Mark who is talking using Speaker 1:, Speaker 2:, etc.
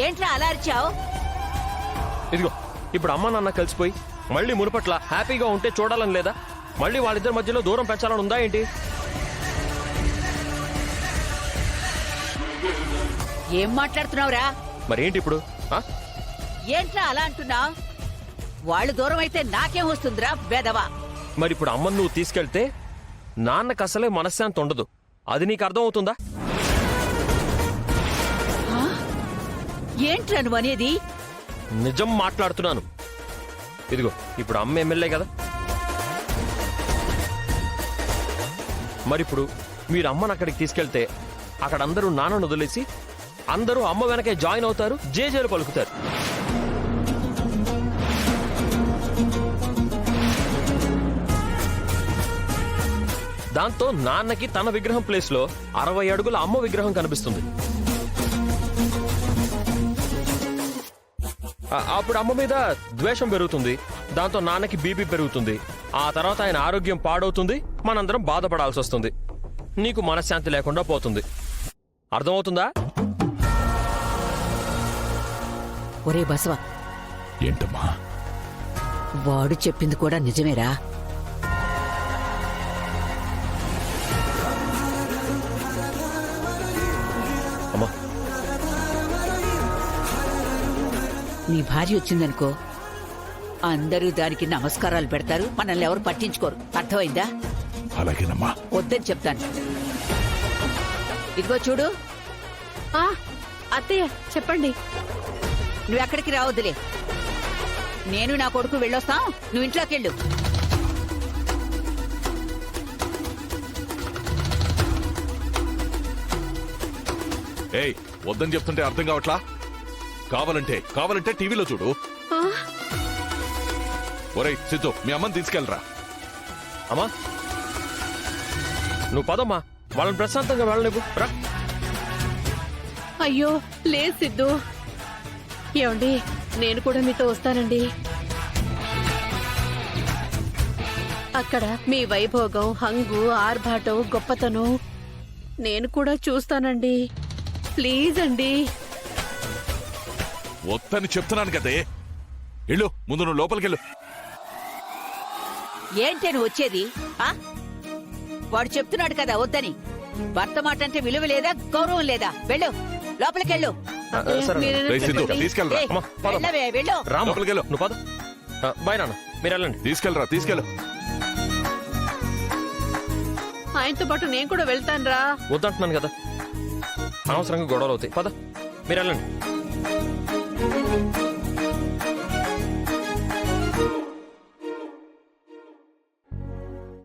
Speaker 1: ఏంట్రా అలా అరిచావు?
Speaker 2: ఇదిగో ఇప్పుడు అమ్మ నాన్న కలిసిపోయి మళ్ళీ మునుపట్ల హ్యాపీగా ఉంటే చూడాలని లేదా? మళ్ళీ వాళ్ళిద్దరి మధ్యలో దూరం పెంచాలని ఉందా ఏంటి?
Speaker 1: ఏం మాట్లాడుతున్నావురా?
Speaker 2: మరేంటి ఇప్పుడు?
Speaker 1: ఏంట్రా అలా అంటున్నావు? వాళ్ళు దూరం అయితే నాకేం వస్తుందిరా బెదవా?
Speaker 2: మరి ఇప్పుడు అమ్మను నువ్వు తీసుకెళ్తే నాన్నకు అసలే మనశ్శాంతి ఉండదు. అది నీకు అర్థం అవుతుందా?
Speaker 1: ఏంట్రా నువ్వు అనేది?
Speaker 2: నిజం మాట్లాడుతున్నాను. ఇదిగో ఇప్పుడు అమ్మ ఎమ్మెల్యే కదా, మరిప్పుడు మీరు అమ్మను అక్కడికి తీసుకెళ్తే అక్కడ అందరూ నాన్నను వదిలేసి అందరూ అమ్మ వెనకే జాయిన్ అవుతారు, జేజేలు పలుకుతారు. దాంతో నాన్నకి తన విగ్రహం ప్లేస్ లో 60 అడుగుల అమ్మ విగ్రహం కనిపిస్తుంది. అప్పుడు అమ్మ మీద ద్వేషం పెరుగుతుంది, దాంతో నాన్నకి బీపీ పెరుగుతుంది, ఆ తర్వాత ఆయన ఆరోగ్యం పాడవుతుంది, మనందరం బాధపడాల్సి వస్తుంది, నీకు మనశ్శాంతి లేకుండా పోతుంది. అర్థమవుతుందా?
Speaker 1: ఒరే బసవ,
Speaker 3: ఏంటమ్మా?
Speaker 1: వాడు చెప్పింది కూడా నిజమేరా.
Speaker 2: అమ్మా,
Speaker 1: నీ భార్య వచ్చిందనుకో, అందరూ దానికి నమస్కారాలు పెడతారు, మనల్ని ఎవరు పట్టించుకోరు. అర్థమైందా?
Speaker 3: అలాగేనమ్మా.
Speaker 1: వద్దని చెప్తాను. ఇదిగో చూడు,
Speaker 4: అత్తయ్య చెప్పండి.
Speaker 1: నువ్వెక్కడికి రావద్దులే, నేను నా కొడుకు వెళ్ళొస్తాం, నువ్వు ఇంట్లోకి వెళ్ళు.
Speaker 3: ఏయ్, వద్దని చెప్తుంటే అర్థం కావట్లా? కావాలంటే టీవీలో చూడు. ఒరేయ్ సిద్ధు, మీ అమ్మని తీసుకెళ్ళరా.
Speaker 2: అమ్మా నువ్వు పదమ్మా, వాళ్ళని ప్రశాంతంగా వెళ్ళనివ్వు. రా.
Speaker 4: అయ్యో లేదు సిద్ధు. ఏమండి, నేను కూడా మీతో వస్తానండి. అక్కడ మీ వైభోగం, హంగు, ఆర్భాటం, గొప్పతనం నేను కూడా చూస్తానండి. ప్లీజ్ అండి.
Speaker 3: వద్దని చెప్తున్నాను కదే. వెళ్ళు, ముందు నువ్వు లోపలికెళ్ళు.
Speaker 1: ఏంటే నువ్వు వచ్చేది? వాడు చెప్తున్నాడు కదా వద్దని. భర్త మాట అంటే విలువ లేదా, గౌరవం లేదా? వెళ్ళు, లోపలికెళ్ళు.
Speaker 2: సరే
Speaker 3: రేయ్ సిద్ధు, తీసుకెళ్ళరా.
Speaker 2: అమ్మా, పద.
Speaker 1: వెళ్ళవే, వెళ్ళు.
Speaker 2: రామ్,
Speaker 3: లోపలికెళ్ళు.
Speaker 2: నువ్వు పద. బాయ్ నాన్న, మీరు వెళ్ళండి.
Speaker 3: తీసుకెళ్ళు.
Speaker 4: ఆయనతో పాటు నేను కూడా వెళ్తానురా.
Speaker 2: వద్దంటున్నాను కదా, అనవసరంగా గొడవలు అవుతాయి. పద, మీరు వెళ్ళండి.